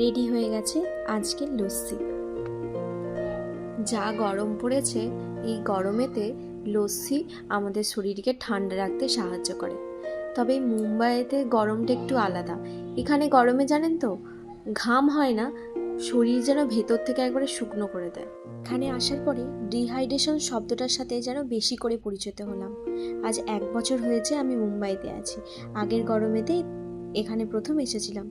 Ready হয়ে গেছে আজকের লস্যি। যা গরম পড়েছে, এই গরমেতে লস্যি আমাদের শরীরকে ঠান্ডা রাখতে সাহায্য করে। তবে মুম্বাইতে গরমটা একটু আলাদা। এখানে গরমে জানেন তো, ঘাম হয় না, শরীর যেন ভেতর থেকে একবারে শুকনো করে দেয়। এখানে আসার পরে ডিহাইড্রেশন শব্দটার সাথে যেন বেশি করে পরিচিত হলাম। আজ 1 বছর হয়েছে আমি মুম্বাইতে আছি। আগের গরমেতে এখানে প্রথম এসেছিলাম।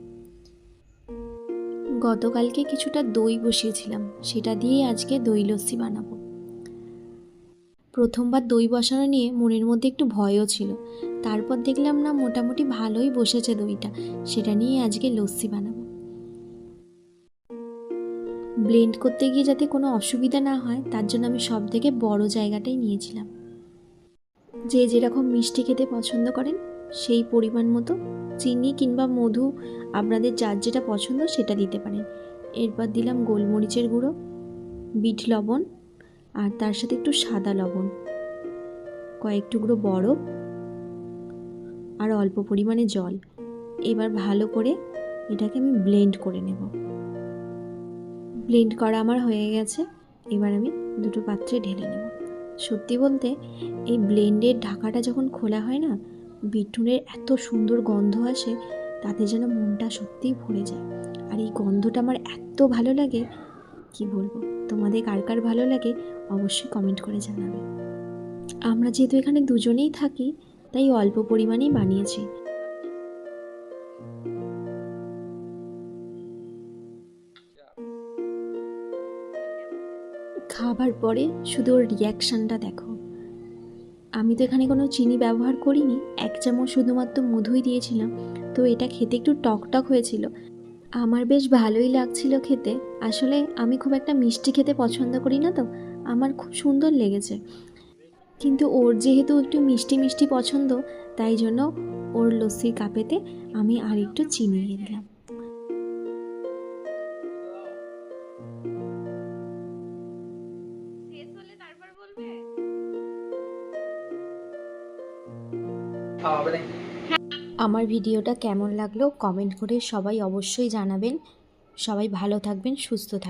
গতকালকে কিছুটা দই বসিয়েছিলাম, সেটা দিয়ে আজকে দই লস্যি বানাবো। প্রথমবার দই বসানো নিয়ে মনের মধ্যে একটু ভয়ও ছিল, তারপর দেখলাম না মোটামুটি ভালোই বসেছে দইটা, সেটা নিয়ে আজকে লস্যি বানাবো। ব্লেন্ড করতে গিয়ে যাতে কোনো অসুবিধা না হয় তার জন্য আমি সব থেকে বড় জায়গাটাই নিয়েছিলাম। যে যেরকম মিষ্টি খেতে পছন্দ করেন সেই পরিমাণ মতো চিনি কিংবা মধু আপনাদের যার যেটা পছন্দ সেটা দিতে পারেন। এরপর দিলাম গোলমরিচের গুঁড়ো, বিট লবণ, আর তার সাথে একটু সাদা লবণ, কয়েক টুকরো বরফ আর অল্প পরিমাণে জল। এবার ভালো করে এটাকে আমি ব্লেন্ড করে নেব। ব্লেন্ড করা আমার হয়ে গেছে, এবার আমি দুটো পাত্রে ঢেলে নেব। সত্যি বলতে এই ব্লেন্ডের ঢাকাটা যখন খোলা হয় না, বিটনুনের এত সুন্দর গন্ধ আসে, তাতে যেন মনটা সত্যিই ভরে যায়। আর এই গন্ধটা আমার এত ভালো লাগে, কি বলবো। তোমাদের কার কার ভালো লাগে অবশ্যই কমেন্ট করে জানাবে। আমরা যেহেতু এখানে দুজনেই থাকি, তাই অল্প পরিমাণেই বানিয়েছি। খাবার পরে শুধু ওর রিয়াকশানটা দেখো। আমি তো এখানে কোনো চিনি ব্যবহার করিনি, 1 চামচ শুধুমাত্র মধুই দিয়েছিলাম, তো এটা খেতে একটু টক হয়েছিল। আমার বেশ ভালোই লাগছিল খেতে। আসলে আমি খুব একটা মিষ্টি খেতে পছন্দ করি না, তো আমার খুব সুন্দর লেগেছে। কিন্তু ওর যেহেতু একটু মিষ্টি মিষ্টি পছন্দ, তাই জন্য ওর লস্যির কাপেতে আমি আর একটু চিনি দিয়ে দিলাম। আমার ভিডিওটা কেমন লাগলো কমেন্ট করে সবাই অবশ্যই জানাবেন। সবাই ভালো থাকবেন, সুস্থ থাকবেন।